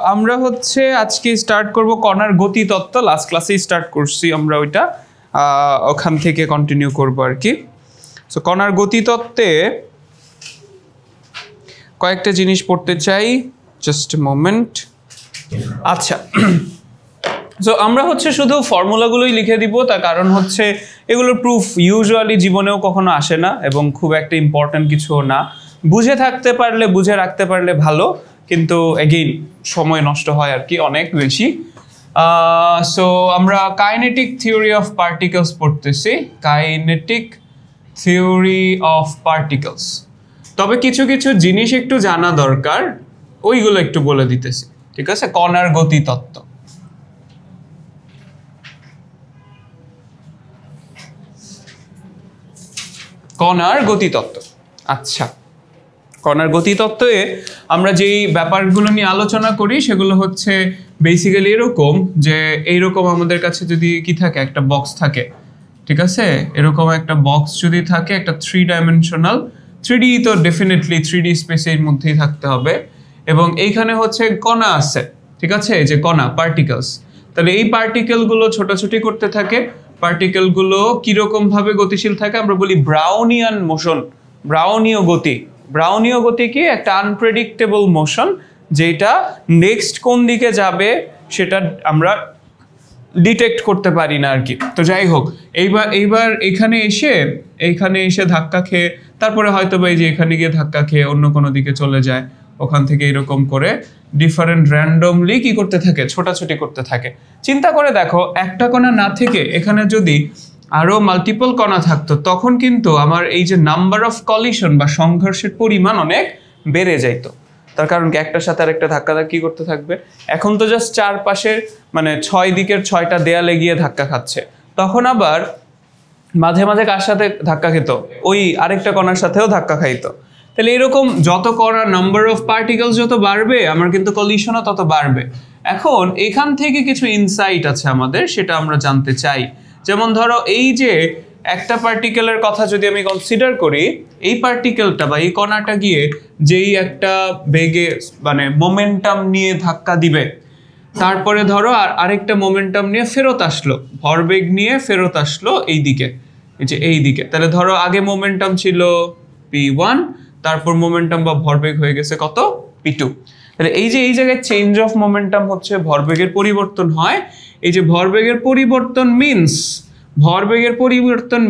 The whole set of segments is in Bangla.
আমরা হচ্ছে আজকে স্টার্ট করব কণার গতি তত্ত্ব। লাস্ট ক্লাসেই স্টার্ট করছি আমরা ওইটা, ওখান থেকে কন্টিনিউ করব আর কি। সো কণার গতি তত্ত্বে কয়েকটা জিনিস পড়তে চাই, জাস্ট মোমেন্ট। আচ্ছা, সো আমরা হচ্ছে শুধু ফর্মুলাগুলোই লিখে দিব, তার কারণ হচ্ছে এগুলোর প্রুফ ইউজুয়ালি জীবনেও কখনো আসে না এবং খুব একটা ইম্পর্ট্যান্ট কিছুও না। বুঝে থাকতে পারলে, বুঝে রাখতে পারলে ভালো, কিন্তু এগেইন সময় নষ্ট হয় আর কি অনেক বেশি। সো আমরা কাইনেটিক থিওরি অফ পার্টিকেলস পড়তেছি, কাইনেটিক থিওরি অফ পার্টিকেলস। তবে কিছু কিছু জিনিস একটু জানা দরকার, ওইগুলো একটু বলে দিতেছি, ঠিক আছে? কণার গতি তত্ত্ব। কণার গতিতত্ত্ব। আচ্ছা, কণার গতিতত্ত্বে আমরা যেই ব্যাপারগুলো নিয়ে আলোচনা করি সেগুলো হচ্ছে বেসিক্যালি এরকম যে এইরকম আমাদের কাছে যদি কি থাকে, একটা বক্স থাকে, ঠিক আছে? এরকম একটা বক্স যদি থাকে, একটা 3 ডাইমেনশনাল, 3D তো ডেফিনেটলি 3D স্পেসের মধ্যেই থাকতে হবে, এবং এইখানে হচ্ছে কণা আছে, ঠিক আছে? এই যে কণা, পার্টিকেলস, তাহলে এই পার্টিকেলগুলো ছোটাছুটি করতে থাকে। পার্টিকেলগুলো কিরকম ভাবে গতিশীল থাকে আমরা বলি ব্রাউনিয়ান মোশন, ব্রাউনীয় গতি। ব্রাউনীয় গতি কি? একটা আনপ্রেডিক্টেবল মোশন, যেটা নেক্সট কোন দিকে যাবে সেটা আমরা ডিটেক্ট করতে পারি না আর কি। তো যাই হোক, এইবার এইখানে এসে ধাক্কা খেয়ে তারপরে হয়তো বা এই যে এখানে গিয়ে ধাক্কা খেয়ে অন্য কোনো দিকে চলে যায়, ওখান থেকে এরকম করে ডিফারেন্ট র্যান্ডমলি কি করতে থাকে, ছোটাছুটি করতে থাকে। চিন্তা করে দেখো, একটা কণা না থেকে এখানে যদি আরো মাল্টিপল কণা থাকতো, তখন কিন্তু আমার এই যে নাম্বার অফ কলিশন বা সংঘর্ষের পরিমাণ অনেক বেড়ে যাইতো। তার কারণ কি, একটার সাথে আরেকটা ধাক্কি করতে থাকবে। এখন তো জাস্ট চারপাশের মানে 6 দিকের 6টা দেয়ালে গিয়ে ধাক্কা খাচ্ছে, তখন আবার মাঝে মাঝে কার সাথে ধাক্কা খেত, ওই আরেকটা কণার সাথেও ধাক্কা খাইতো। তাহলে এরকম যত কণা, নাম্বার অফ পার্টিকেলস যত বাড়বে, আমার কিন্তু কলিশনও তত বাড়বে। এখন এখান থেকে কিছু ইনসাইট আছে আমাদের, সেটা আমরা জানতে চাই। যেমন ধরো, এই যে একটা পার্টিকেলের কথা যদি আমি কনসিডার করি, এই পার্টিকেলটা বা এই কণাটা গিয়ে যেই একটা বেগে মানে মোমেন্টাম নিয়ে ধাক্কা দিবে, তারপরে ধরো আরেকটা মোমেন্টাম নিয়ে ফেরত আসলো, ভরবেগ নিয়ে ফেরত আসলো এই দিকে, এই যে এই দিকে। তাহলে ধরো আগে মোমেন্টাম ছিল p1, তারপর মোমেন্টাম বা ভরবেগ হয়ে গেছে কত, p2। তাহলে এই যে এই জায়গায় চেঞ্জ অফ মোমেন্টাম হচ্ছে, ভরবেগের পরিবর্তন হয়। এই যে ভরবেগের পরিবর্তন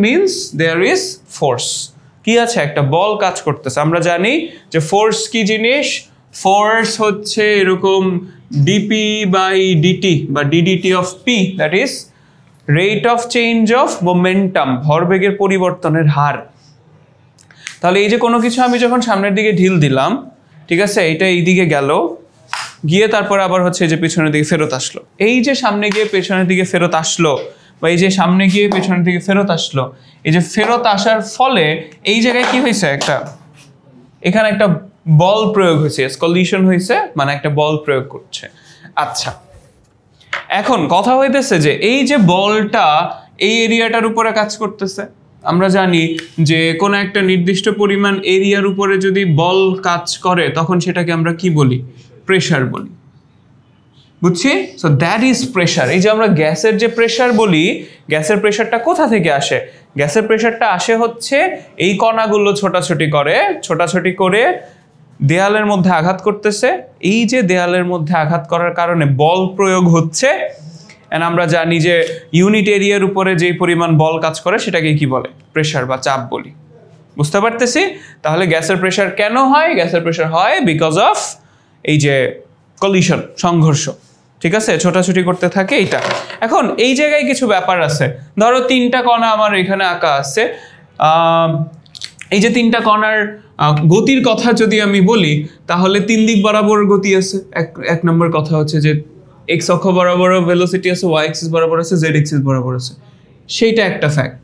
মিন্স দেয়ার ইজ ফোর্স। কি আছে? একটা বল কাজ করতেছে। আমরা জানি যে ফোর্স কি জিনিস। ফোর্স হচ্ছে এরকম ডিপি বাই ডিটি বা DDT of P, that is rate of change of momentum, ভরবেগের পরিবর্তনের হার। তাহলে এই যে কোনো কিছু আমি যখন সামনের দিকে ঢিল দিলাম, ঠিক আছে, এটা এই দিকে গেল, গিয়ে তারপর আবার হচ্ছে যে পেছনের দিকে ফেরত আসলো। এই যে সামনে গিয়ে পেছনের দিকে ফেরত আসলো, বা এই যে সামনে গিয়ে পেছনের দিকে ফেরত আসলো, এই যে ফেরত আসার ফলে এই জায়গায় কি হয়েছে, এখানে একটা বল প্রয়োগ হয়েছে, কলিশন হয়েছে, মানে একটা বল প্রয়োগ করছে। আচ্ছা, এখন কথা হইতেছে যে এই যে বলটা এই এরিয়াটার উপরে কাজ করতেছে। আমরা জানি যে কোনো একটা নির্দিষ্ট পরিমাণ এরিয়ার উপরে যদি বল কাজ করে, তখন সেটাকে আমরা কি বলি, প্রেসার বলি, বুঝছি? So that is pressure. এই যে আমরা গ্যাসের যে প্রেসার বলি, গ্যাসের প্রেসারটা কোথা থেকে আসে? গ্যাসের প্রেসারটা আসে হচ্ছে এই কণাগুলো ছোটাছুটি করে দেয়ালের মধ্যে আঘাত করতেছে। এই যে দেয়ালের মধ্যে আঘাত করার কারণে বল প্রয়োগ হচ্ছে, এন্ড আমরা জানি যে ইউনিট এরিয়ার উপরে যে পরিমাণ বল কাজ করে সেটাকে কি বলে, প্রেসার বা চাপ বলি। বুঝতে পারতেছি? তাহলে গ্যাসের প্রেসার কেন হয়? গ্যাসের প্রেসার হয় বিকজ অফ এই যে কলিশন, সংঘর্ষ, ঠিক আছে, ছোটাছুটি করতে থাকে এইটা। এখন এই জায়গায় কিছু ব্যাপার আছে। ধরো 3টা কণা আমার এখানে আঁকা আছে। এই যে 3টা কণার গতির কথা যদি আমি বলি, তাহলে 3 দিক বরাবর গতি আছে। এক নম্বর কথা হচ্ছে যে এক্স অক্ষ বরাবর ভেলোসিটি আছে, ওয়াই এক্সিস বরাবর আছে, জেড এক্সিস বরাবর আছে, সেইটা একটা ফ্যাক্ট।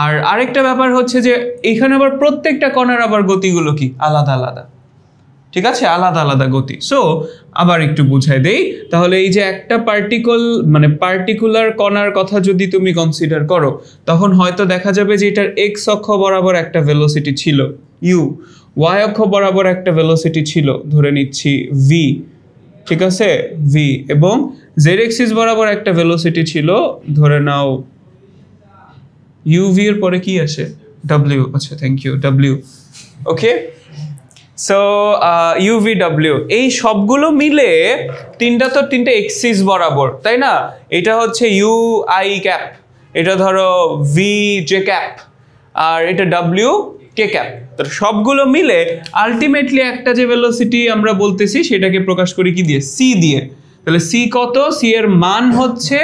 আর আরেকটা ব্যাপার হচ্ছে যে এখানে আবার প্রত্যেকটা কণার আবার গতিগুলো কি আলাদা আলাদা, ঠিক আছে, আলাদা আলাদা গতি। সো আবার একটু বুঝাই দেই, তাহলে এই যে একটা পার্টিকুলার কণার কথা যদি তুমি কনসিডার করো, তখন হয়তো দেখা যাবে যে এটার এক্স অক্ষ বরাবর একটা ভেলোসিটি ছিল ইউ, ওয়াই অক্ষ বরাবর একটা ভেলোসিটি ছিল, ধরে নিচ্ছি ভি, ঠিক আছে v, এবং z axis বরাবর একটা ভেলোসিটি ছিল, ধরে নাও uv এর পরে কি আসে w, আচ্ছা thank you w, okay. So UVW এই সবগুলো মিলে তিনটা এক্সিস বরাবর, তাই না? এটা হচ্ছে ইউ আই ক্যাপ, এটা ধরো ভি জে ক্যাপ, আর এটা ডাব্লিউ কে ক্যাপ। তো সবগুলো মিলে আলটিমেটলি একটা যে ভেলোসিটি আমরা বলতেছি সেটাকে প্রকাশ করি কি দিয়ে? সি দিয়ে। তাহলে সি কত? সি এর মান হচ্ছে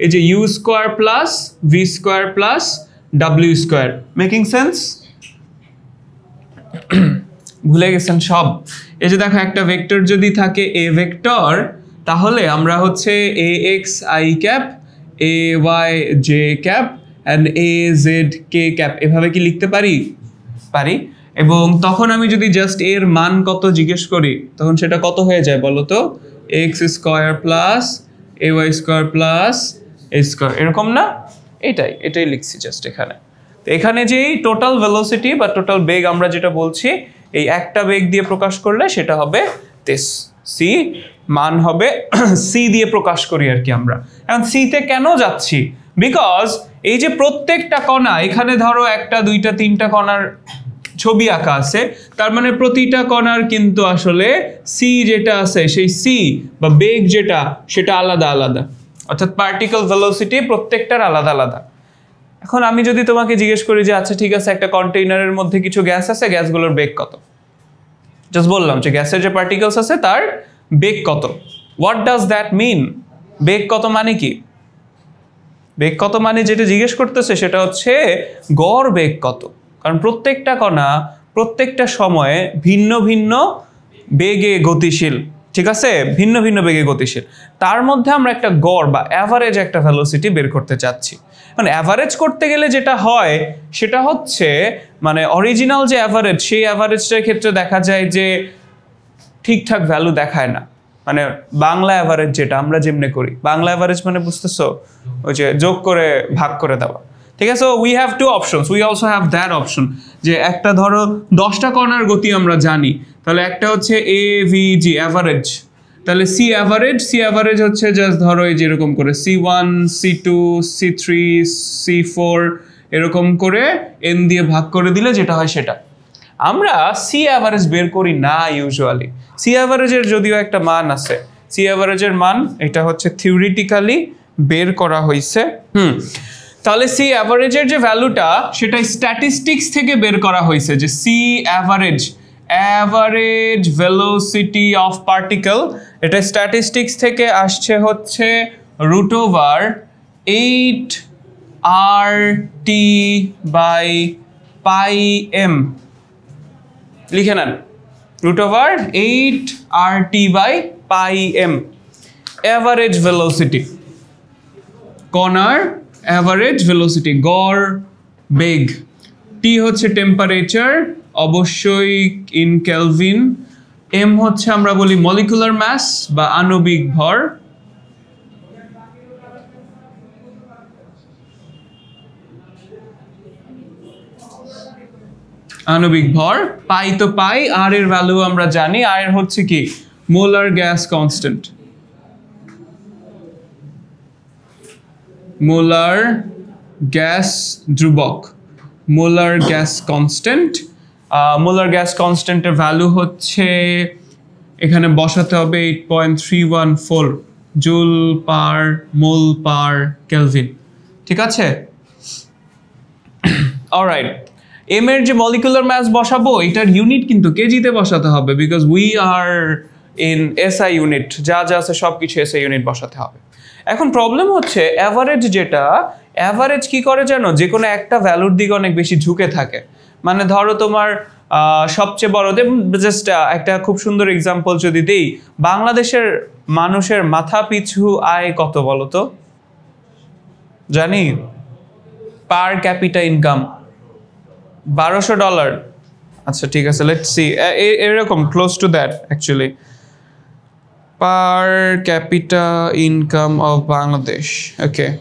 এই যে u square plus v square plus ডাব্লিউ স্কোয়ার। Making sense? ভুলে গেছেন সব? এই যে দেখো একটা ভেক্টর যদি থাকে এ ভেক্টর, তাহলে আমরা হচ্ছে A X I cap, A Y J cap and A Z K cap, এভাবে কি লিখতে পারি? পারি। এবং তখন আমি যদি জাস্ট এর মান কত জিজ্ঞেস করি, তখন সেটা কত হয়ে যায় বলো তো? X square plus A Y square plus A square, এরকম না? এটাই লিখছি জাস্ট এখানে। তো এখানে যে টোটাল ভেলোসিটি বা টোটাল বেগ আমরা যেটা বলছি, এই একটা বেগ দিয়ে প্রকাশ করলে সেটা হবে দিস, সি মান হবে সি দিয়ে প্রকাশ করি আর কি আমরা। এখন সিতে কেন যাচ্ছি? বিকজ এই যে প্রত্যেকটা কণা, এখানে ধরো একটা দুইটা তিনটা কণার ছবি আঁকা আছে, তার মানে প্রতিটা কণার কিন্তু আসলে সি যেটা আছে সেই সি বা বেগ যেটা সেটা আলাদা আলাদা, অর্থাৎ পার্টিকেল ভেলোসিটি প্রত্যেকটার আলাদা আলাদা। এখন আমি যদি তোমাকে জিজ্ঞেস করি যে আচ্ছা ঠিক আছে, একটা কন্টেইনারের মধ্যে কিছু গ্যাস আছে, গ্যাসগুলোর বেগ কত? জাস্ট বললাম যে গ্যাসের যে পার্টিকেলস আছে তার বেগ কত। What does that mean? বেগ কত মানে কি? বেগ কত মানে যেটা জিজ্ঞেস করতেছে সেটা হচ্ছে গড় বেগ কত। কারণ প্রত্যেকটা কণা প্রত্যেকটা সময়ে ভিন্ন ভিন্ন বেগে গতিশীল, ঠিক আছে? ভিন্ন ভিন্ন বেগে গতিশীল, তার মধ্যে আমরা একটা গড় বা অ্যাভারেজ একটা ভেলোসিটি বের করতে চাচ্ছি। মানে অ্যাভারেজ করতে গেলে যেটা হয় সেটা হচ্ছে মানে অরিজিনাল যে অ্যাভারেজ, সেই অ্যাভারেজটার ক্ষেত্রে দেখা যায় যে ঠিকঠাক ভ্যালু দেখায় না। মানে বাংলা অ্যাভারেজ যেটা আমরা যেমনি করি, বাংলা অ্যাভারেজ মানে বুঝতেছো, ওই যে যোগ করে ভাগ করে দেওয়া, ঠিক আছে? We have to options, we also have that option, যে একটা ধরো 10টা কণার গতি আমরা জানি, তাহলে একটা হচ্ছে এ ভি জি অ্যাভারেজ, তাহলে সি অ্যাভারেজ হচ্ছে জাস্ট ধরো এই যেরকম করে C1 C2 C3 C4 এরকম করে এন দিয়ে ভাগ করে দিলে যেটা হয় সেটা। আমরা সি অ্যাভারেজ বের করি না ইউজুয়ালি। সি অ্যাভারেজের যদিও একটা মান আছে, সি অ্যাভারেজের মান এটা হচ্ছে থিওরিটিক্যালি বের করা হয়েছে। তাহলে সি অ্যাভারেজের যে ভ্যালুটা সেটা স্ট্যাটিস্টিক্স থেকে বের করা হয়েছে, যে C average velocity of particle, এটা স্ট্যাটিস্টিক্স থেকে আসছে হচ্ছে √8RT/πm। লিখে নেন, √8RT/πm অ্যাভারেজ ভেলোসিটি, কণার অ্যাভারেজ ভেলোসিটি, গড় বেগ। টি হচ্ছে টেম্পারেচার, অবশ্যই ইন কেলভিন। এম হচ্ছে আমরা বলি মলিকুলার মাস বা আণবিক ভর। আণবিক ভর। পাই তো পাই, আর এর ভ্যালু আমরা জানি, আর এর হচ্ছে কি molar gas constant, molar gas ধ্রুবক, molar gas constant. Molar gas কনস্ট্যান্টের ভ্যালু হচ্ছে এখানে বসাতে হবে 8.314 জুল পার মোল পার কেলভিন, ঠিক আছে? অলরাইট, এম এর যে মলিকুলার মাস বসাবো এটার ইউনিট কিন্তু কেজিতে বসাতে হবে, because we are in SI unit, যা যা আছে সব কিছু এসআই ইউনিট বসাতে হবে। এখন প্রবলেম হচ্ছে অ্যাভারেজ যেটা, অ্যাভারেজ কি করে জানো? যে কোনো একটা ভ্যালুর দিকে অনেক বেশি ঝুঁকে থাকে। মানে ধরো তোমার সবচেয়ে বড়, জাস্ট একটা খুব সুন্দর এক্সাম্পল যদি দিই, বাংলাদেশের মানুষের মাথা পিছু আয় কত বলো তো? জানি, পার ক্যাপিটা ইনকাম $1200। আচ্ছা ঠিক আছে, লেটস সি, এরকম close to that actually, per capita income of Bangladesh. Okay.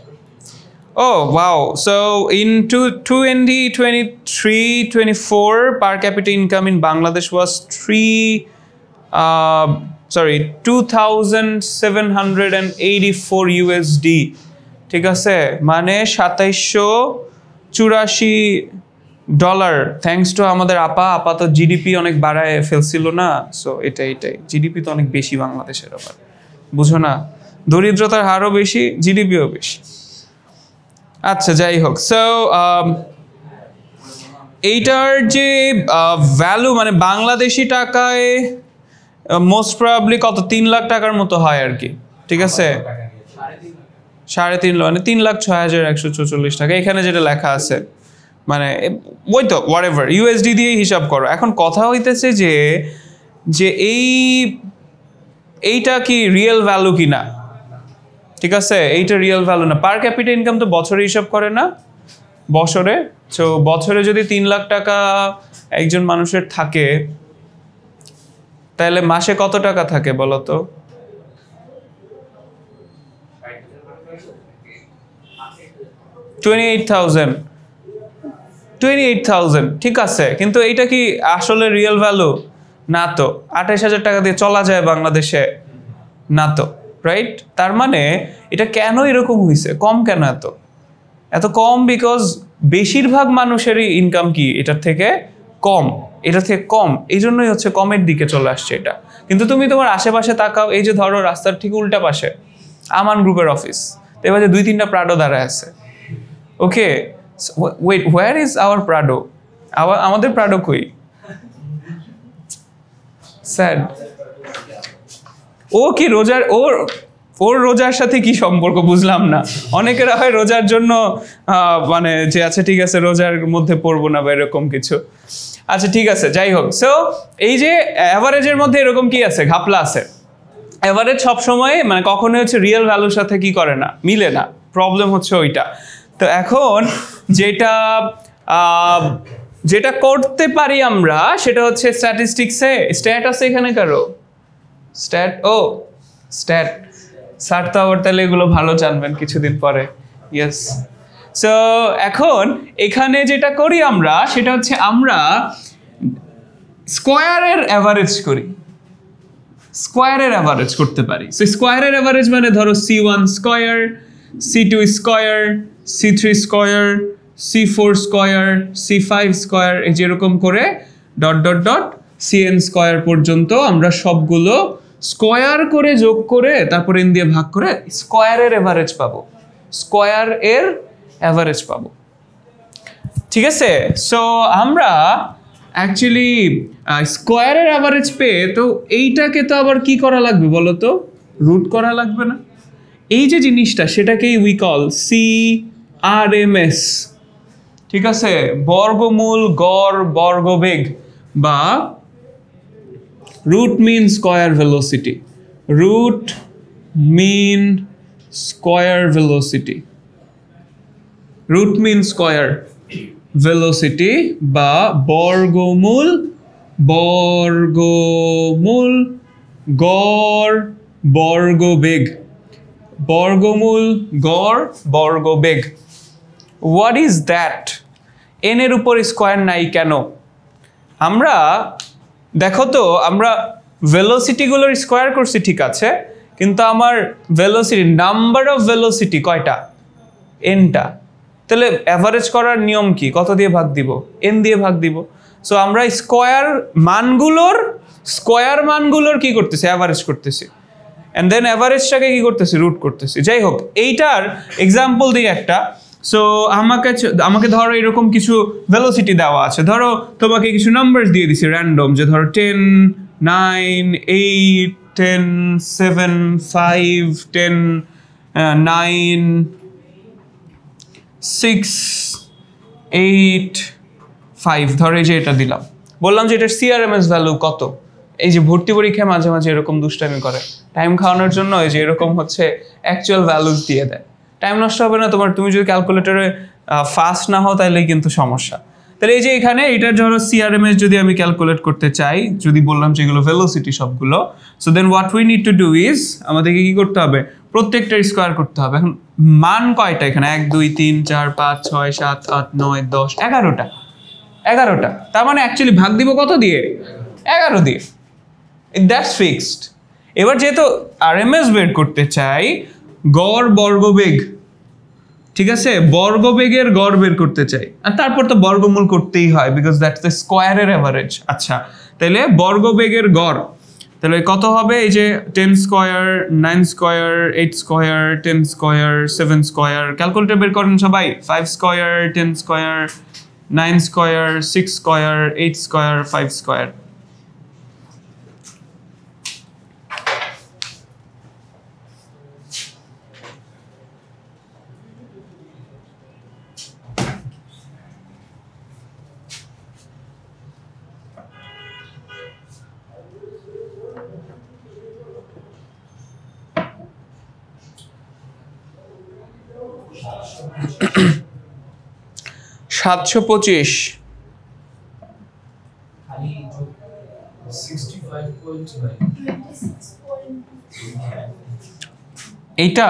Oh wow, so in 2023-24 per capita income in Bangladesh was sorry 2784 USD, ঠিক আছে, মানে $2784 থ্যাঙ্কস টু আমাদের আপা তো জিডিপি অনেক বাড়ায় ফেলছিল না, সো এটাই জিডিপি তো অনেক বেশি বাংলাদেশের, আবার বুঝো না, দরিদ্রতার হারও বেশি, জিডিপিও বেশি। আচ্ছা যাই হোক, সো এইটার যে ভ্যালু মানে বাংলাদেশি টাকায় মোস্ট প্রবাবলি কত 3 লাখ টাকার মতো হয় আর কি, ঠিক আছে, 3.5 মানে 3,06,144 টাকা এখানে যেটা লেখা আছে, মানে ওই তো হোয়াটএভার ইউএসডি দিয়ে হিসাব করো। এখন কথা হইতেছে যে এইটা কি রিয়েল ভ্যালু কি না, ঠিক আছে, এইটা রিয়েল ভ্যালু না। পার ক্যাপিটা ইনকাম তো বছরে হিসাব করে না, বছরে, সো বছরে যদি 3 লাখ টাকা একজন মানুষের থাকে তাহলে মাসে কত টাকা থাকে বলো তো? 28,000, ঠিক আছে, কিন্তু এইটা কি আসলে রিয়েল ভ্যালু না তো। 28,000 টাকা দিয়ে চলা যায় বাংলাদেশে না তো, রাইট? তার মানে এটা কেন এরকম হয়েছে, কম কেন এত কম? বিকজ বেশিরভাগ মানুষেরই ইনকাম কি এটার থেকে কম, এই জন্যই হচ্ছে কমের দিকে চলে আসছে এটা। কিন্তু তুমি তোমার আশেপাশে তাকাও, এই যে ধরো রাস্তার ঠিক উল্টা পাশে আমান গ্রুপের অফিস, এবার যে 2-3টা প্রাডো দাঁড়ায় আছে, okay, wait, where is our Prado? আমাদের প্রাডো কই? স্যাড। ও কি রোজার, ওর রোজার সাথে কি সম্পর্ক বুঝলাম না। অনেকেরা হয় রোজার জন্য মানে যে আছে ঠিক আছে রোজার মধ্যে পড়বো না বা এরকম কিছু। আচ্ছা ঠিক আছে, যাই হোক, সো এই যে অ্যাভারেজের মধ্যে এরকম কি আছে, ঘাপলা আছে। অ্যাভারেজ সবসময় মানে কখনোই হচ্ছে রিয়েল ভ্যালুর সাথে কি করে না, মিলে না, প্রবলেম হচ্ছে ওইটা। তো এখন যেটা করতে পারি আমরা সেটা হচ্ছে স্ট্যাটিস্টিক্সে, স্ট্যাট আছে এখানে কারো? স্ট্যাট স্যার তো আবার তাহলে এগুলো ভালো জানবেন কিছুদিন পরে, ইয়েস। সো এখন এখানে যেটা করি আমরা সেটা হচ্ছে আমরা স্কোয়ারের অ্যাভারেজ করি, স্কোয়ারের অ্যাভারেজ করতে পারি। সো স্কোয়ারের অ্যাভারেজ মানে ধরো C1 square, C2 square, C3 square, C4 square, C5 square, এই যেরকম করে ডট CN স্কোয়ার পর্যন্ত আমরা সবগুলো স্কোয়ার করে যোগ করে তারপর এন দিয়ে ভাগ করে স্কোয়ারের অ্যাভারেজ পাবো, ঠিক আছে। সো আমরা অ্যাকচুয়ালি স্কোয়ারের অ্যাভারেজ পেয়ে তো এইটাকে তো আবার কি করা লাগবে বলো তো, রুট করা লাগবে না? এই যে জিনিসটা সেটাকেই উই কল CRMS, ঠিক আছে, বর্গমূল গড় বর্গবেগ বা root mean square velocity, root mean square velocity বা বর্গমূল গড় বর্গবেগ, what is that? n এর উপর স্কয়ার নাই কেন? আমরা দেখো তো, আমরা ভেলোসিটিগুলোর স্কোয়ার করছি ঠিক আছে, কিন্তু আমার ভেলোসিটি, নাম্বার অফ ভেলোসিটি কয়টা? এনটা। তাহলে অ্যাভারেজ করার নিয়ম কি? কত দিয়ে ভাগ দিব? এন দিয়ে ভাগ দিব। সো আমরা স্কোয়ার মানগুলোর কি করতেছি? অ্যাভারেজ করতেছি, অ্যান্ড দেন অ্যাভারেজটাকে কি করতেছি? রুট করতেছি। যাই হোক, এইটার এক্সাম্পল দিই একটা। সো আমাকে ধরো এরকম কিছু ভেলোসিটি দেওয়া আছে, ধরো তোমাকে কিছু নাম্বার দিয়ে দিছি র্যান্ডম, যে ধরো 10, 9, 8, 10, 7, 5, 10, 9, 6, 8, 5, ধরো এই যে এটা দিলাম, বললাম যে এটার CRMS ভ্যালু কত। এই যে ভর্তি পরীক্ষায় মাঝে মাঝে এরকম দুষ্টামি করে, টাইম খাওয়ানোর জন্য এই যে এরকম হচ্ছে অ্যাকচুয়াল ভ্যালুজ দিয়ে দেয়। টাইম নষ্ট হবে না তোমার, তুমি যদি ক্যালকুলেটরে ফাস্ট না হও তাহলে কিন্তু সমস্যা। তাহলে এই যে এখানে এটার ধরো CRMS যদি আমি ক্যালকুলেট করতে চাই, যদি বললাম যেগুলো ভেলোসিটি সবগুলো, so then what we need to do is, আমাদেরকে কি করতে হবে? প্রত্যেকটার স্কোয়ার করতে হবে। এখন মান কয়টা এখানে? 1, 2, 3, 4, 5, 6, 7, 8, 9, 10, 11টা। তার মানে অ্যাকচুয়ালি ভাগ দিব কত দিয়ে? 11 দিয়ে। That's fixed. এবার যেহেতু আরএমএস বের করতে চাই, গড় বর্গবেগ, ঠিক আছে, বর্গবেগের গড় বের করতে চাই, আর তারপর তো বর্গমূল করতেই হয়, বিকজ দ্যাটস দ্য স্কোয়ারের অ্যাভারেজ। আচ্ছা, তাহলে বর্গবেগের গড় তাহলে কত হবে? এই যে 10 square, 9 square, 8 square, 10 square, 7 square, calculator বের করেন সবাই। 5 square, 10 square, 9 square, 6 square, 8 square, 5 square. সাতশো 25। এইটা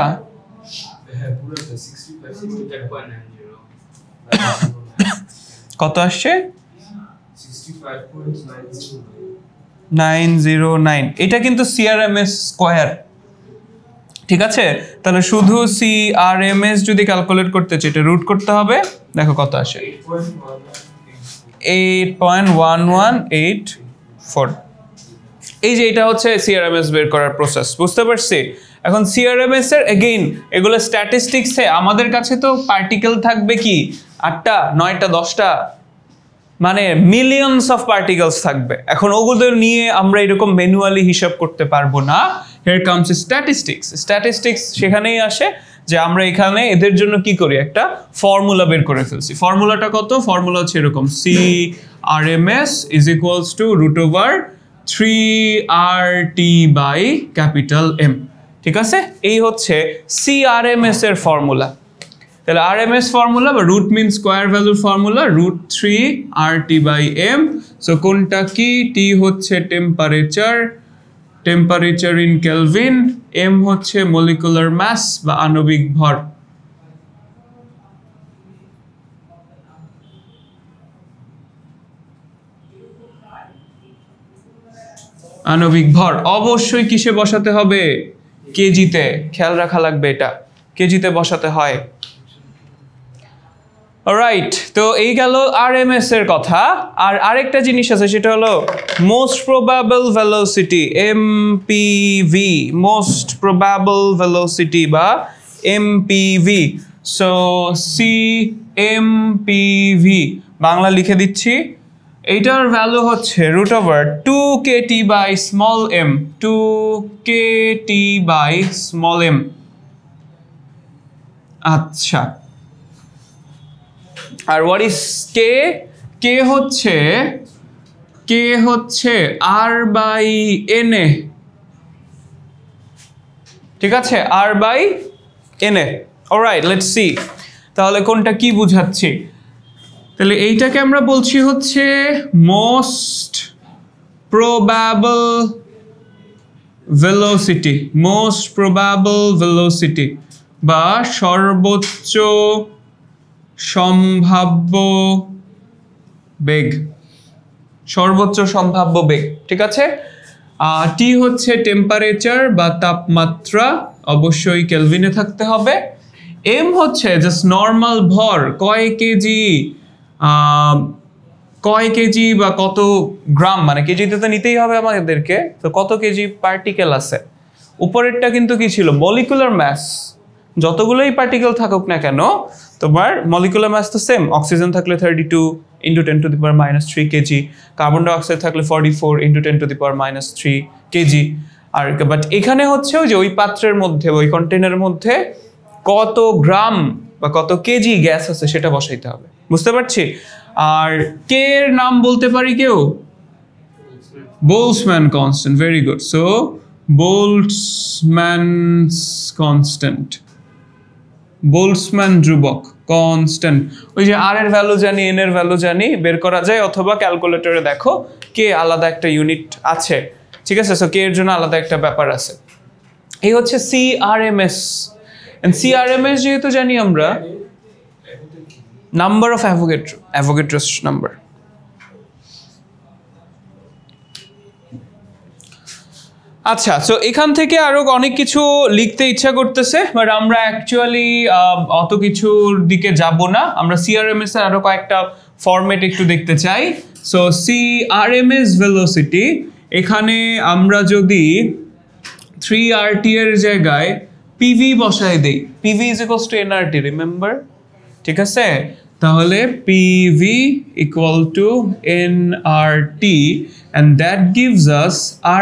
কত আসছে? 909। এটা কিন্তু সিআরএমএস স্কোয়ার, ঠিক আছে? তাহলে শুধু সিআরএমএস যদি ক্যালকুলেট করতে চাই, এটা রুট করতে হবে, দেখো কত আসে, 8.1184। এই যে এটা হচ্ছে সিআরএমএস বের করার প্রসেস, বুঝতে পারছি? এখন সিআরএমএস এর এগেইন এগুলো স্ট্যাটিস্টিক্সে আমাদের কাছে তো পার্টিকেল থাকবে কি 8টা 9টা 10টা, মানে মিলিয়নস অফ পার্টিকেলস থাকবে। এখন ওগুলো নিয়ে আমরা এরকম ম্যানুয়ালি হিসাব করতে পারবো না। Here comes statistics. স্ট্যাটিস্টিক্স সেখানেই আসে যে আমরা এখানে এদের জন্য কি করি, একটা ফর্মুলা বের করে ফেলছি। ফর্মুলাটা কত? ফর্মুলা হচ্ছে এরকম, CRMS is equals two √3RT/M, ঠিক আছে? এই হচ্ছে CRMS এর ফর্মুলা। তাহলে আরএমএস ফর্মুলা বা রুট মিন স্কোয়ার ভ্যালুর ফর্মুলা √3RT/M। সো কোনটা কি? টি হচ্ছে temperature, temperature in kelvin, M হচ্ছে মলিকুলার মাস বা আণবিক ভর। আণবিক ভর অবশ্যই কিসে বসাতে হবে? কেজিতে। খেয়াল রাখা লাগবে, এটা কেজিতে বসাতে হয়। রাইট, তো এই গেল আরএমএস এর কথা। আর আরেকটা জিনিস আছে, সেটা হলো most probable velocity, MPV, most probable velocity বা এমপিভি। সো সিএমপিভি বাংলা লিখে দিচ্ছি। এইটার ভ্যালু হচ্ছে √2kT/m, 2kT/m। আচ্ছা, আর হোয়াট ইজ কে? কে হচ্ছে R/NA, ঠিক আছে? R/NA। অলরাইট, লেটস সি তাহলে কোনটা কি বুঝাচ্ছি। তাহলে এইটাকে আমরা বলছি হচ্ছে most probable velocity, most probable velocity বা সর্বোচ্চ সম্ভাব্য বেগ, সর্বোচ্চ সম্ভাব্য বেগ, ঠিক আছে? টি হচ্ছে টেম্পারেচার বা তাপমাত্রা, অবশ্যই কেলভিনে থাকতে হবে। এম হচ্ছে জাস্ট নর্মাল ভর, কয় কেজি বা কত গ্রাম, মানে কেজিতে তো নিতেই হবে আমাদেরকে, তো কত কেজি পার্টিকেল আছে। উপরেরটা কিন্তু কি ছিল? Molecular mass. যতগুলোই পার্টিকেল থাকুক না কেন, তোমার মলিকুলার ম্যাস তো সেম। অক্সিজেন থাকলে 32 × 10⁻³ কেজি, কার্বন ডাইঅক্সাইড থাকলে 44 × 10⁻³ কেজি। আর বাট এখানে হচ্ছে ওই যে ওই পাত্রের মধ্যে, ওই কন্টেনারের মধ্যে কত গ্রাম বা কত কেজি গ্যাস আছে সেটা বসাইতে হবে, বুঝতে পারছি? আর কে এর নাম বলতে পারি কেউ? Boltzmann constant, very good. So Boltzmann's constant, Boltzmann ধ্রুবক কনস্ট্যান্ট। ওই যে আর এর ভ্যালু জানি, এন এর ভ্যালু জানি, বের করা যায়, অথবা ক্যালকুলেটরে দেখো কে আলাদা একটা ইউনিট আছে, ঠিক আছে? সো কে এর জন্য আলাদা একটা ব্যাপার আছে। এই হচ্ছে সিআরএমএস। সিআরএমএস যেহেতু জানি আমরা, নাম্বার অফ অ্যাভোগাড্রোস নাম্বার। আচ্ছা, সো এখান থেকে আরো অনেক কিছু লিখতে ইচ্ছা করতেছে, বাট আমরা অ্যাকচুয়ালি অত কিছুর দিকে যাব না। আমরা সিআরএমএস এর আরো কয়েকটা ফরম্যাট একটু দেখতে চাই। সো সিআরএমএস ভেলোসিটি, এখানে আমরা যদি 3RT এর জায়গায় পিভি বসায় দেই, PV is equals two nRT, remember? ঠিক আছে, তাহলে PV equal to nRT, and that gives us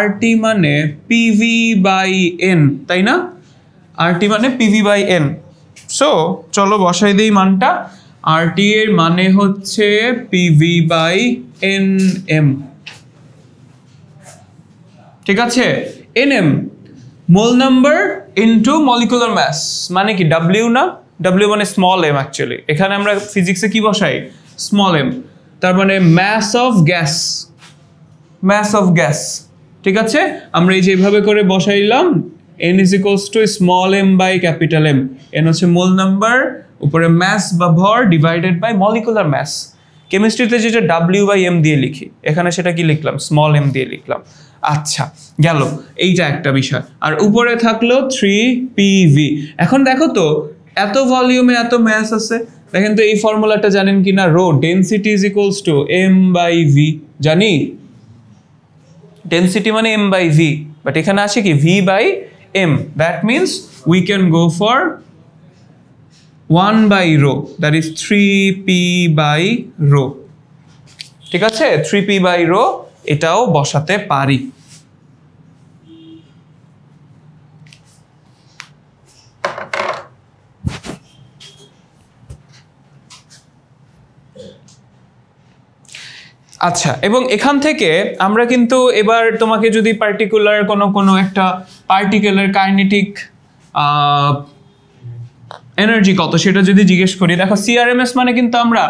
RT মানে PV by N, তাই না? RT মানে PV by N। সো চলো বসাই দেই মানটা। RT এর মানে হচ্ছে PV by NM, ঠিক আছে? NM mole number into molecular mass, মানে কি W না? W মানে স্মল m অ্যাকচুয়ালি। এখানে আমরা ফিজিক্সে কি বসাই? স্মল m, তার মানে mass of gas, mass of gas, ঠিক আছে? আমরা এই যে এইভাবে করে বসাইলাম, n is equals to small m by capital M, n হচ্ছে মোল নাম্বার, উপরে mass বা ভর ডিভাইডেড বাই মলিকুলার mass। কেমিস্ট্রিতে যেটা W by M দিয়ে লিখি, এখানে সেটা কি লিখলাম? স্মল m দিয়ে লিখলাম। আচ্ছা, গেল এইটা একটা বিষয়। আর উপরে থাকলো 3PV। এখন দেখো তো, এত ভলিউমে এত ম্যাস আছে, দেখেন তো এই ফর্মুলাটা জানেন কিনা? Rho density is equals to m by v, জানি? Density মানে m by v, but এখানে আছে কি v by m, that means we can go for 1 by rho, that is 3p by rho, ঠিক আছে? 3p by rho এটাও বসাতে পারি। আচ্ছা, এবং এখান থেকে আমরা কিন্তু এবার তোমাকে যদি পার্টিকুলার কোনো একটা পার্টিকুলার কাইনেটিক এনার্জি কত সেটা যদি জিজ্ঞেস করি, দেখো সিআরএমএস মানে কিন্তু আমরা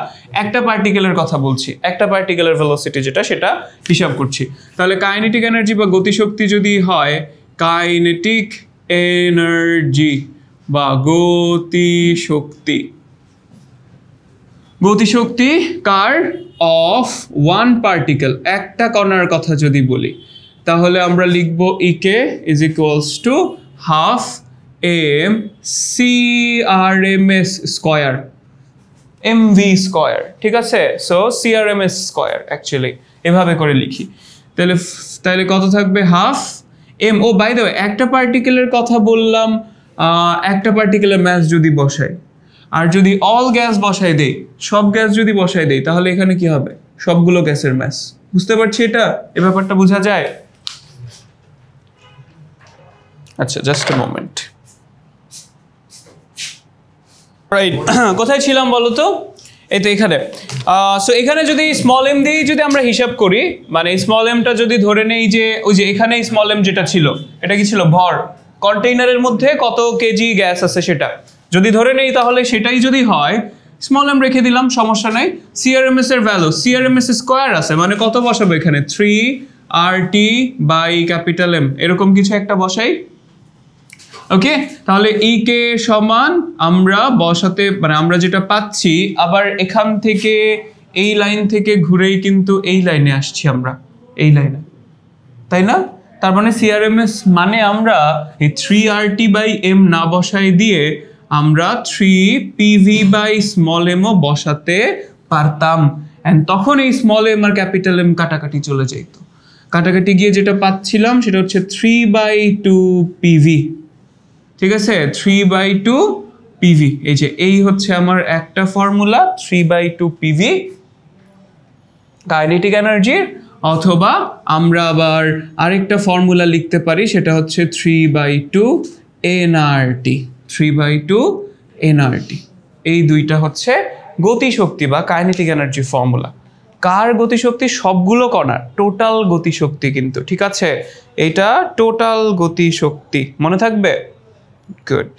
একটা পার্টিকুলার কথা বলছি, একটা পার্টিকুলার ভেলোসিটি যেটা, সেটা হিসাব করছি। তাহলে কাইনেটিক এনার্জি বা গতিশক্তি যদি হয় কাইনেটিক এনার্জি বা গতিশক্তি, গতিশক্তি কার? অফ ওয়ান পার্টিকেল, একটা কণার কথা যদি বলি, তাহলে আমরা লিখব KE is equals to half M CRMS square, MV square, ঠিক আছে? সো সিআরএমএস স্কোয়ার অ্যাকচুয়ালি এভাবে করে লিখি। তাহলে কত থাকবে? Half M. Oh by the way, একটা পার্টিকেলের কথা বললাম, একটা পার্টিকুলার ম্যাস যদি বসাই, আর যদি অল গ্যাস বসাই দেই, সব গ্যাস যদি বসাই দেই, তাহলে এখানে কি হবে? সবগুলো গ্যাসের ম্যাস। বুঝতে পারছি এটা? এই ব্যাপারটা বোঝা যায়? আচ্ছা, জাস্ট আ মোমেন্ট। রাইট, কোথায় ছিলাম বলো তো? এই তো এখানে। সো এখানে যদি স্মল এম দিয়েই যদি আমরা হিসাব করি, মানে স্মল এমটা যদি ধরে নেই যে ওই যে এখানে স্মল এম যেটা ছিল, এটা কি ছিল? ভর। কন্টেইনারের মধ্যে কত কেজি গ্যাস আছে সেটা যদি ধরে নেই, তাহলে সেটাই যদি হয়, স্মল এম রেখে দিলাম, সমস্যা নাই। সিআরএমএস এর ভ্যালু, সিআরএমএস স্কোয়ার আছে, মানে কত বসাবো এখানে? 3RT বাই ক্যাপিটাল এম, এরকম কিছু একটা বসাই। ওকে, তাহলে ই কে সমান আমরা বসাতে, মানে আমরা যেটা পাচ্ছি, আবার এখান থেকে এই লাইন থেকে ঘুরেই কিন্তু এই লাইনে আসছি আমরা, এই লাইনে, তাই না? তার মানে সিআরএমএস মানে আমরা এই 3RT বাই এম না বসাই দিয়ে আমরা 3PV বাই স্মল এমও বসাতে পারতাম, এন্ড তখন এই small M R capital M কাটাকাটি চলে যেত। কাটাকাটি গিয়ে যেটা পাচ্ছিলাম সেটা হচ্ছে 3/2PV, ঠিক আছে? 3/2PV, এই যে এই হচ্ছে আমার একটা ফর্মুলা, 3/2PV কাইনেটিক এনার্জির। অথবা আমরা আবার আরেকটা ফর্মুলা লিখতে পারি, সেটা হচ্ছে 3/2nRT, 3/2nRT। এই দুইটা হচ্ছে গতিশক্তি বা কাইনেটিক এনার্জি ফর্মুলা। কার গতিশক্তি? সবগুলো কণার টোটাল গতিশক্তি কিন্তু, ঠিক আছে? এটা টোটাল গতিশক্তি, মনে থাকবে? গুড।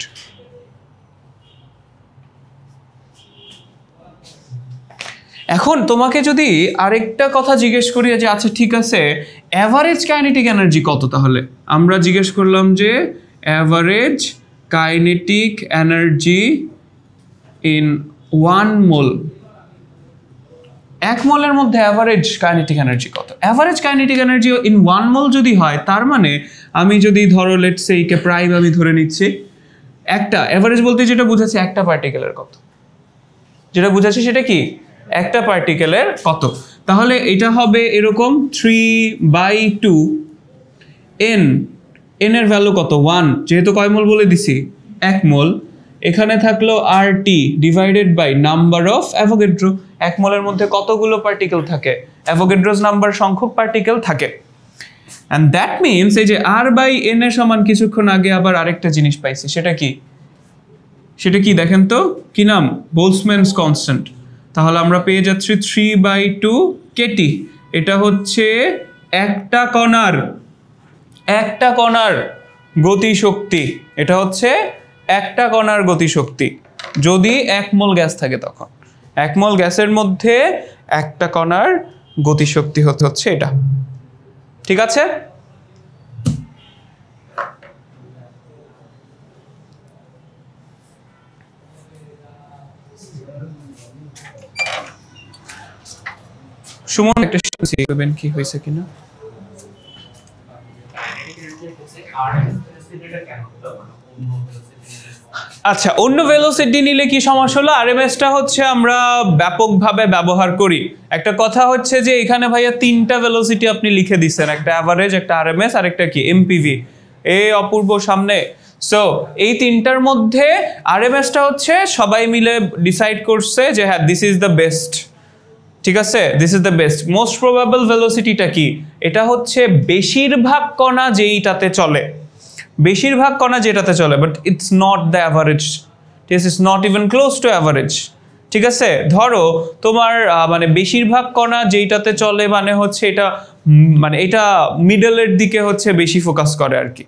এখন তোমাকে যদি আরেকটা কথা জিজ্ঞেস করি যে আচ্ছা ঠিক আছে, অ্যাভারেজ কাইনেটিক এনার্জি কত? তাহলে আমরা জিজ্ঞেস করলাম যে অ্যাভারেজ কাইনেটিক এনার্জি ইন 1 মোল, 1 মোলের মধ্যে অ্যাভারেজ কাইনেটিক এনার্জি কত? অ্যাভারেজ কাইনেটিক এনার্জি ইন 1 মোল যদি হয়, তার মানে আমি যদি ধরো লেটস সে কে প্রাইম আমি ধরে নিচ্ছি, একটা অ্যাভারেজ বলতে যেটা বুঝাচ্ছে একটা পার্টিকেলের কত, যেটা বুঝাচ্ছে সেটা কি একটা পার্টিকেলের কত। তাহলে এটা হবে এরকম 3/2 n, n এর ভ্যালু কত 1, যেহেতু কয় মোল বলে দিছি 1 মোল, এখানে থাকলো RT divided by number of Avogadro. 1 মোলের মধ্যে কতগুলো পার্টিকেল থাকে? অ্যাভোগাড্রোস নাম্বার সংখ্যক পার্টিকেল থাকে। অ্যান্ড দ্যাট মিনস এই যে R/n এর সমান কিছুক্ষণ আগে আবার আরেকটা জিনিস পাইছি, সেটা কি? সেটা কি দেখেন তো, কি নাম? বোলসম্যানস কনস্ট্যান্ট। তাহলে আমরা পেয়ে যাচ্ছি 3/2 kT। এটা হচ্ছে একটা কণার গতিশক্তি। এটা হচ্ছে একটা কণার গতিশক্তি যদি 1 মোল গ্যাস থাকে। তখন 1 মোল গ্যাসের মধ্যে একটা কণার গতিশক্তি হচ্ছে এটা। ঠিক আছে? সুমন একটা দেখবেন কি হয়েছে কিনা। আচ্ছা, অন্য ভেলোসিটি নিলে কি সমস্যা হলো? আরএমএসটা হচ্ছে আমরা ব্যাপকভাবে ব্যবহার করি। একটা কথা হচ্ছে যে এখানে ভাইয়া 3টা ভেলোসিটি আপনি লিখে দিচ্ছেন, একটা অ্যাভারেজ, একটা আরএমএস আর একটা কি এমপিভি। অপূর্ব সামনে। সো এই 3টার মধ্যে আরএমএসটা হচ্ছে সবাই মিলে ডিসাইড করছে যে হ্যাঁ দিস ইজ দ্য বেস্ট। ঠিক আছে, this is the best. Most probable ভেলোসিটিটা কি? এটা হচ্ছে বেশিরভাগ কণা যেইটাতে চলে, বেশিরভাগ কণা যেটাতে চলে, but it's not the average. ঠিক আছে, it's not even close two average. ঠিক আছে, ধরো তোমার মানে বেশিরভাগ কণা যেইটাতে চলে মানে হচ্ছে এটা মানে এটা মিডলের দিকে হচ্ছে বেশি ফোকাস করে আর কি,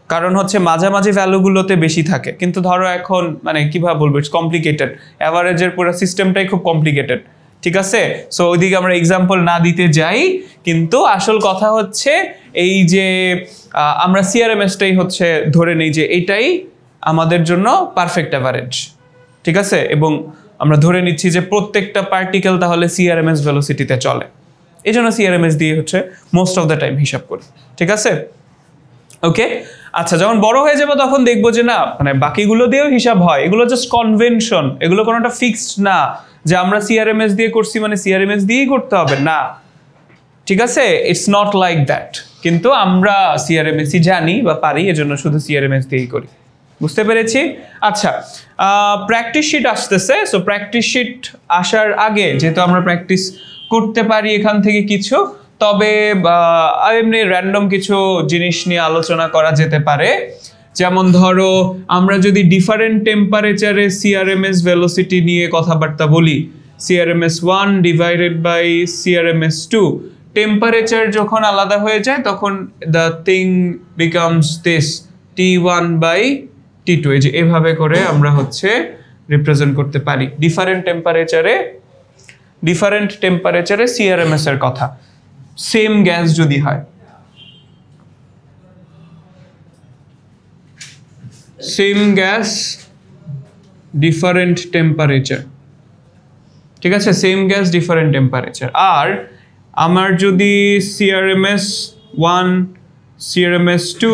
কারণ হচ্ছে মাঝামাঝি ভ্যালুগুলোতে বেশি থাকে। কিন্তু ধরো এখন মানে কিভাবে বলবো, ইটস কমপ্লিকেটেড, অ্যাভারেজের পুরো সিস্টেমটাই খুব কমপ্লিকেটেড। ঠিক আছে, সো ওইদিকে আমরা এক্সাম্পল না দিতে যাই, কিন্তু আসল কথা হচ্ছে এই যে আমরা সিআরএমএসটাই হচ্ছে ধরে নেই যে এটাই আমাদের জন্য পারফেক্ট অ্যাভারেজ। ঠিক আছে, এবং আমরা ধরে নিচ্ছি যে প্রত্যেকটা পার্টিকেল তাহলে সিআরএমএস ভেলোসিটিতে চলে, এই জন্য সিআরএমএস দিয়ে হচ্ছে মোস্ট অফ দ্য টাইম হিসাব করি। ঠিক আছে, ওকে। আচ্ছা, যখন বড় হয়ে যাবো তখন দেখবো যে না, মানে বাকিগুলো দিয়েও হিসাব হয়, এগুলো জাস্ট কনভেনশন, এগুলো কোনোটা ফিক্সড না যে আমরা সিআরএমএস দিয়ে করছি মানে সিআরএমএস দিয়েই করতে হবে না। ঠিক আছে, ইটস নট লাইক দ্যাট। কিন্তু আমরা সিআরএমএসই জানি বা পারি, এজন্য শুধু সিআরএমএস দিয়েই করি। বুঝতে পেরেছি? আচ্ছা, প্র্যাকটিস শিট আসতেছে। সো প্র্যাকটিস শিট আসার আগে যেহেতু আমরা প্র্যাকটিস করতে পারি এখান থেকে কিছু, তবে এমনি র্যান্ডম কিছু জিনিস নিয়ে আলোচনা করা যেতে পারে। যেমন ধরো আমরা যদি ডিফারেন্ট টেম্পারেচারে সিআরএমএস ভেলোসিটি নিয়ে কথাবার্তা বলি, CRMS 1 divided by CRMS 2, temperature যখন আলাদা হয়ে যায় তখন the thing becomes this T1 by T2। এই যে এভাবে করে আমরা হচ্ছে রিপ্রেজেন্ট করতে পারি ডিফারেন্ট টেম্পারেচারে সিআরএমএস এর কথা, সেম গ্যাস যদি হয়। Same gas different temperature. ঠিক আছে, সেম গ্যাস ডিফারেন্ট টেম্পারেচার। আর আমার যদি সিআরএমএস 1 সিআরএমএস 2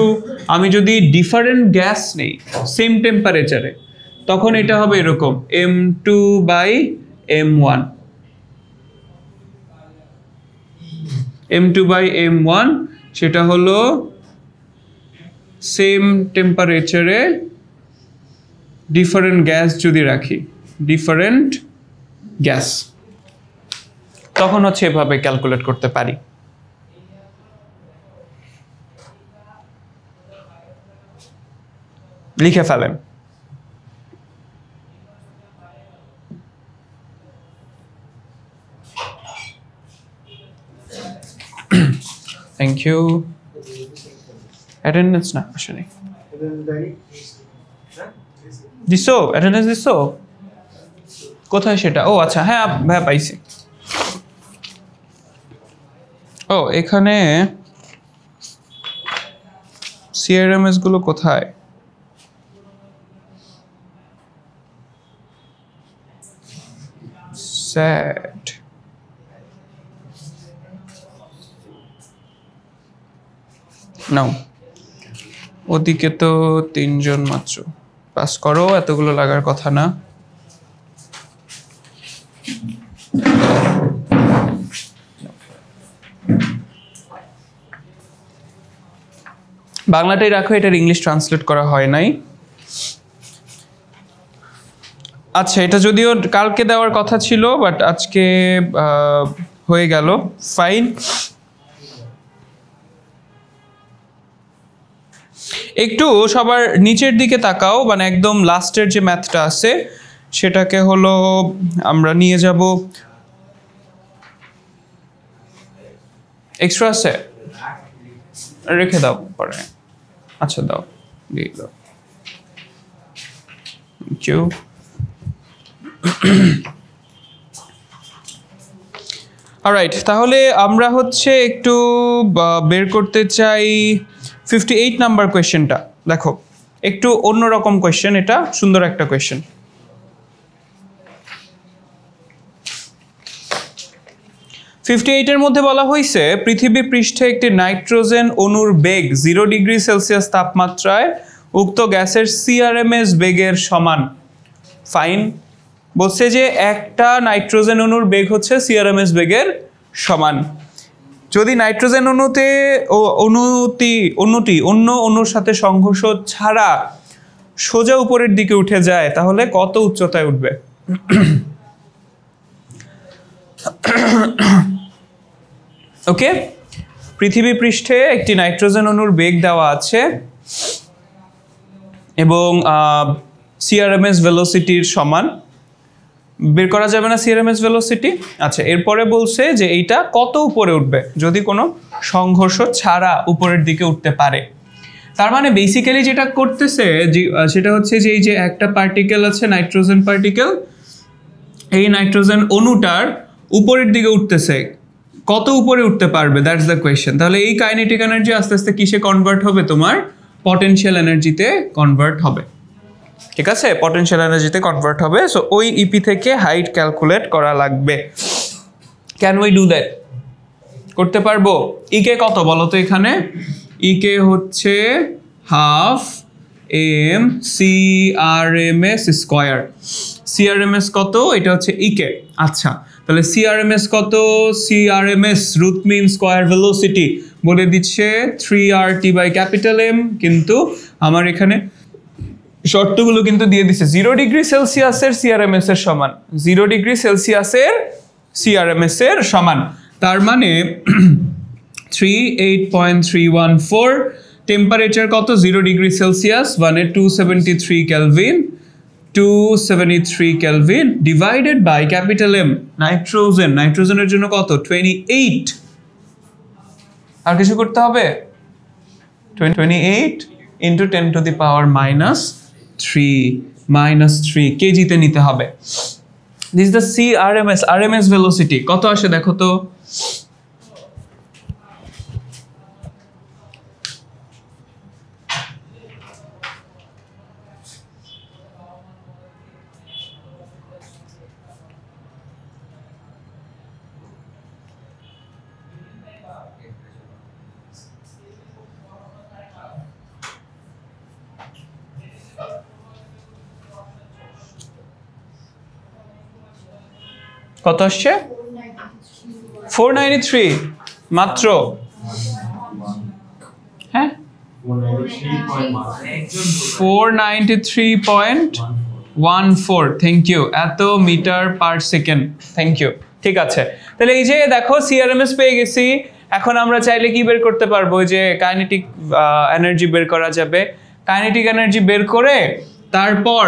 আমি যদি ডিফারেন্ট গ্যাস নেই সেম টেম্পারেচারে, তখন এটা হবে এরকম M2 by M1, M2 by M1। সেটা হলো সেম টেম্পারেচারে ডিফারেন্ট গ্যাস যদি রাখি, ডিফারেন্ট গ্যাস, তখন হচ্ছে এভাবে ক্যালকুলেট করতে পারি। লিখে ফেলেন। Thank you. অ্যাটেন্ডেন্স না আসলে দিছো, অ্যাটেন্ডেন্স দিছো কোথায় সেটা? ও আচ্ছা, হ্যাঁ হ্যাঁ পাইছি। ও এখানে সিআরএমএস গুলো কোথায়? স্যাড নাও, ওদিকে তো 3 জন মাত্র, পাস করো, এতগুলো লাগার কথা না। বাংলাটাই রাখো, এটার ইংলিশ ট্রান্সলেট করা হয় নাই। আচ্ছা, এটা যদিও কালকে দেওয়ার কথা ছিল, বাট আজকে হয়ে গেল, ফাইন। একটু সবার নিচের দিকে তাকাও, মানে একদম লাস্টের যে ম্যাথটা আছে সেটাকে হলো আমরা নিয়ে যাব। এক্সট্রা আছে, রেখে দাও পরে। আচ্ছা দাও, দিয়ে দাও, থ্যাংক ইউ। অলরাইট, তাহলে আমরা হচ্ছে একটু বের করতে চাই 58 নাম্বার কোয়েশ্চেনটা। দেখো, একটু অন্যরকম কোয়েশ্চেন, এটা সুন্দর একটা কোয়েশ্চেন। এর মধ্যে বলা হয়েছে পৃথিবী পৃষ্ঠে একটি নাইট্রোজেন অণুর বেগ 0 ডিগ্রি সেলসিয়াস তাপমাত্রায় উক্ত গ্যাসের সিআরএমএস বেগের সমান। ফাইন, বলছে যে একটা নাইট্রোজেন অণুর বেগ হচ্ছে সিআরএমএস বেগের সমান। যদি নাইট্রোজেন অণুটি অন্য অণুর সাথে সংঘর্ষ ছাড়া সোজা উপরের দিকে উঠে যায় তাহলে কত উচ্চতায় উঠবে? ওকে, পৃথিবী পৃষ্ঠে একটি নাইট্রোজেন অণুর বেগ দেওয়া আছে এবং সিআরএমএস ভেলোসিটির সমান। বের করা যাবে না সিআরএমএস ভেলোসিটি? আচ্ছা, এরপরে বলছে যে এইটা কত উপরে উঠবে যদি কোনো সংঘর্ষ ছাড়া উপরের দিকে উঠতে পারে। তার মানে বেসিক্যালি যেটা করতেছে সেটা হচ্ছে যে এই যে একটা পার্টিকেল আছে, নাইট্রোজেন পার্টিকেল, এই নাইট্রোজেন অণুটার উপরের দিকে উঠতেছে, কত উপরে উঠতে পারবে, দ্যাটস দ্য কোয়েশ্চেন। তাহলে এই কাইনেটিক এনার্জি আস্তে আস্তে কিসে কনভার্ট হবে? তোমার পটেনশিয়াল এনার্জিতে কনভার্ট হবে। ঠিক আছে, পটেনশিয়াল এনার্জিতে কনভার্ট হবে। সো ওই ইপি থেকে হাইট ক্যালকুলেট করা লাগবে। Can we do that? করতে পারবো। ইকে কত বলো তো এখানে? ইকে হচ্ছে half M CRMS square. CRMS কত? এটা হচ্ছে ইকে। আচ্ছা, তাহলে সিআরএমএস কত? CRMS root mean square velocity বলে দিচ্ছে 3RT/M, কিন্তু আমার এখানে শর্তগুলো কিন্তু দিয়ে দিচ্ছে 0 ডিগ্রি সেলসিয়াসের সিআরএমএস এর সমান, 0 ডিগ্রি সেলসিয়াসের সিআরএমএস এর সমান। তার মানে 38.314। টেম্পারেচার কত? 0 ডিগ্রি সেলসিয়াস, মানে 273 kelvin, 273 kelvin divided by capital M nitrogen. নাইট্রোজেনের জন্য কত? 28। আর কিছু করতে হবে? 28 ইন্টু 10⁻³ কেজিতে নিতে হবে। This is the CRMS. RMS velocity কত আসে দেখো তো? কত আসছে? 493 মাত্র। হ্যাঁ, 493.14। থ্যাংক ইউ, এত metre per second. Thank you. ঠিক আছে, তাহলে এই যে দেখো সিআরএমএস পেয়ে গেছি। এখন আমরা চাইলে কি বের করতে পারবো? যে কাইনেটিক এনার্জি বের করা যাবে। কাইনেটিক এনার্জি বের করে তারপর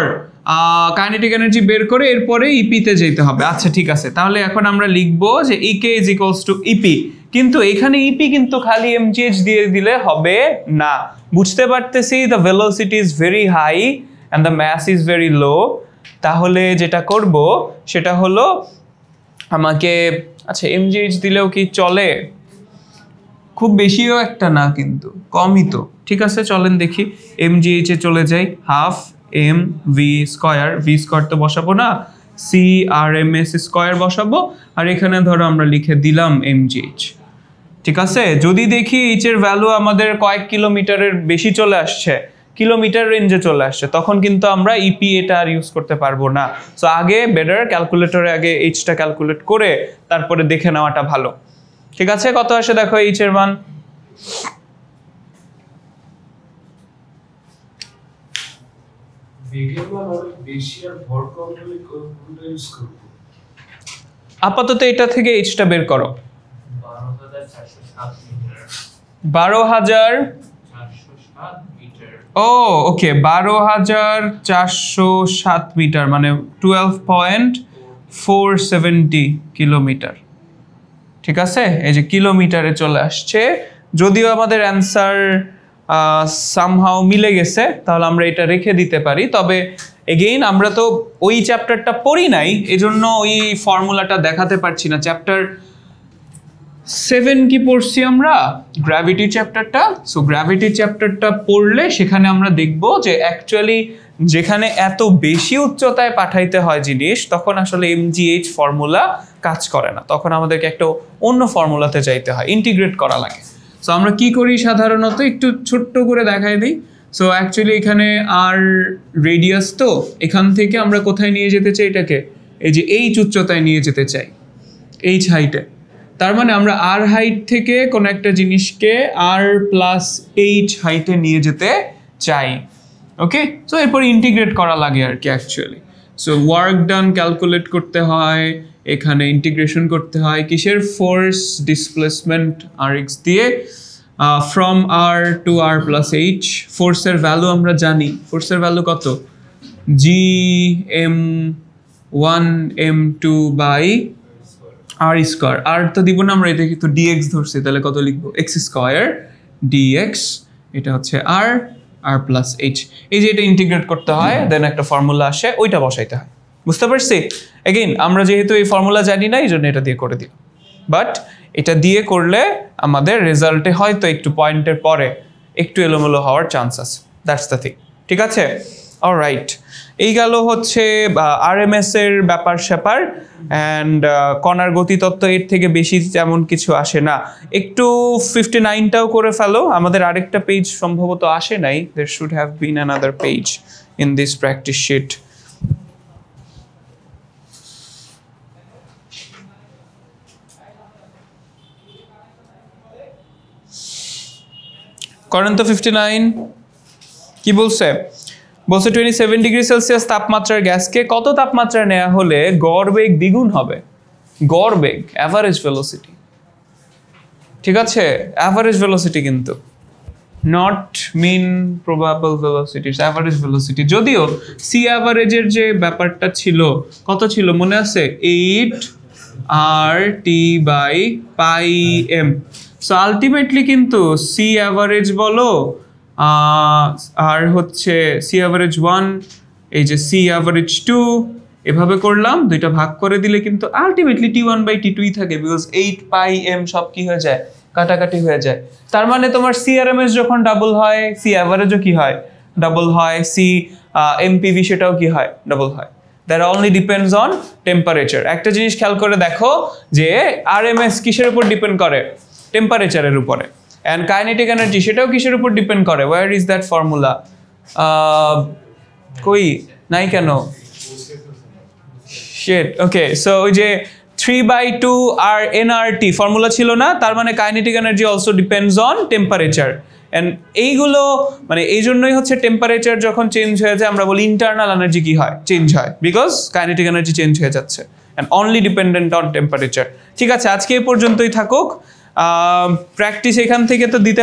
এরপরে ইপিতে যেতে হবে। আচ্ছা ঠিক আছে, তাহলে এখন আমরা লিখবো যে ইকে ইজ ইকুয়ালস টু ইপি। কিন্তু এখানে ইপি কিন্তু খালি এমজিএইচ দিয়ে দিলে হবে না। বুঝতে পারতেছি the velocity is very high and the mass is very low. তাহলে যেটা করব সেটা হলো আমাকে, আচ্ছা এমজিএইচ দিলেও কি চলে? খুব বেশিও একটা না, কিন্তু কমই তো। ঠিক আছে, চলেন দেখি এমজিএইচ এ চলে যাই। Half M V square, V square তো বসাবো না, সিআরএমএস স্কোয়ার বসাবো। আর এখানে ধরো আমরা লিখে দিলাম এমজিএইচ। ঠিক আছে, যদি দেখি এইচ এর ভ্যালু আমাদের কয়েক কিলোমিটারের বেশি চলে আসছে, কিলোমিটার রেঞ্জে চলে আসছে, তখন কিন্তু আমরা ইপি এটা আর ইউজ করতে পারবো না। সো আগে বেটার ক্যালকুলেটরে আগে এইচটা ক্যালকুলেট করে তারপরে দেখে নেওয়াটা ভালো। ঠিক আছে, কত আসে দেখো এইচ এর মান। আপাতত এটা থেকে এইচটা বের করো। 12,000 ও ওকে 12,407 মিটার মানে 12.470 কিলোমিটার। ঠিক আছে, এই যে কিলোমিটারে চলে আসছে। যদিও আমাদের অ্যান্সার সামহাও মিলে গেছে, তাহলে আমরা এটা রেখে দিতে পারি। তবে এগেইন আমরা তো ওই চ্যাপ্টারটা পড়ি নাই, এজন্য ওই ফর্মুলাটা দেখাতে পারছি না। চ্যাপ্টার 7 কি পড়ছি আমরা, গ্র্যাভিটি চ্যাপ্টারটা। সো গ্র্যাভিটি চ্যাপ্টারটা পড়লে সেখানে আমরা দেখব যে অ্যাকচুয়ালি যেখানে এত বেশি উচ্চতায় পাঠাইতে হয় জিনিস, তখন আসলে এমজিএইচ ফর্মুলা কাজ করে না, তখন আমাদেরকে একটা অন্য ফর্মুলাতে যাইতে হয়, ইন্টিগ্রেট করা লাগে। সো আমরা কি করি সাধারণত, একটু ছোট্ট করে দেখাই দিই। সো অ্যাকচুয়ালি এখানে আর রেডিয়াস, তো এখান থেকে আমরা কোথায় নিয়ে যেতে চাই এটাকে, এই যে এইচ উচ্চতায় নিয়ে যেতে চাই, এইচ হাইটে। তার মানে আমরা আর হাইট থেকে কোনো একটা জিনিসকে আর প্লাস এইচ হাইটে নিয়ে যেতে চাই। ওকে, সো এরপর ইন্টিগ্রেট করা লাগে আর কি actually. So work done calculate করতে হয়, এখানে ইন্টিগ্রেশন করতে হয় কিসের, ফোর্স ডিসপ্লেসমেন্ট আর এক্স দিয়ে, from R to R plus H. ফোর্সের ভ্যালু আমরা জানি, ফোর্সের ভ্যালু কত, G M 1m2 by R square. আর তো দিব না আমরা, এটা কিন্তু ডিএক্স ধরছি, তাহলে কত লিখবো, এক্স স্কোয়ার ডিএক্স, এটা হচ্ছে আর আর প্লাস এইচ। এই যে এটা ইন্টিগ্রেট করতে হয়, দেন একটা ফর্মুলা আসে, ওইটা বসাইতে হয়। বুঝতে পারছি? এগেইন আমরা যেহেতু এই ফর্মুলা জানি না, এই জন্য এটা দিয়ে করে দিই। বাট এটা দিয়ে করলে আমাদের রেজাল্টে হয়তো একটু পয়েন্টের পরে একটু এলোমেলো হওয়ার চান্স আছে। That's the thing. ঠিক আছে, অলরাইট। এই গেল হচ্ছে আরএমএস এর ব্যাপার স্যাপার। অ্যান্ড কণার গতিতত্ত্ব এর থেকে বেশি তেমন কিছু আসে না। একটু 59টাও করে ফেলো, আমাদের আরেকটা পেজ সম্ভবত আসে নাই। There should have been another page in this practice sheet. করেন তো 59 কি বলছে, বলছে 27 ডিগ্রি সেলসিয়াস তাপমাত্রার গ্যাসকে কত তাপমাত্রা নেওয়া হলে গড় বেগ দ্বিগুণ হবে। গড় বেগ, অ্যাভারেজ ভেলোসিটি। ঠিক আছে, অ্যাভারেজ ভেলোসিটি কিন্তু not mean probable velocity, average velocity. যদিও সি অ্যাভারেজের যে ব্যাপারটা ছিল, কত ছিল মনে আছে, 8RT/πm। সো আলটিমেটলি কিন্তু সি অ্যাভারেজ বলো আর হচ্ছে সি অ্যাভারেজ 1, এই যে সি অ্যাভারেজ 2, এভাবে করলাম, দুইটা ভাগ করে দিলে কিন্তু আলটিমেটলি T1/T2ই থাকে, বিকজ 8πm সব কি হয়ে যায়, কাটাকাটি হয়ে যায়। তার মানে তোমার সিআরএমএস যখন ডাবল হয়, সি অ্যাভারেজও কি হয়, ডাবল হয়। সি এমপিভি সেটাও কি হয়, ডাবল হয়। That only depends on temperature. একটা জিনিস খেয়াল করে দেখো যে আরএমএস কিসের উপর ডিপেন্ড করে, টেম্পারেচারের উপরে। অ্যান্ড কাইনেটিক এনার্জি সেটাও কিসের উপর ডিপেন্ড করে, ওয়ার ইজ দ্যাট ফর্মুলা, কই নাই কেন, শিট। ওকে, সো ওই যে 3/2 আর এনআরটি ফর্মুলা ছিল না, তার মানে kinetic energy also depends on temperature. And এইগুলো মানে এই জন্যই হচ্ছে টেম্পারেচার যখন চেঞ্জ হয়ে যায় আমরা বলি ইন্টারনাল এনার্জি কি হয়, চেঞ্জ হয়, বিকজ কাইনেটিক এনার্জি চেঞ্জ হয়ে যাচ্ছে and only dependent on temperature. ঠিক আছে, আজকে এই পর্যন্তই থাকুক। প্র্যাকটিস এখান থেকে তো দিতে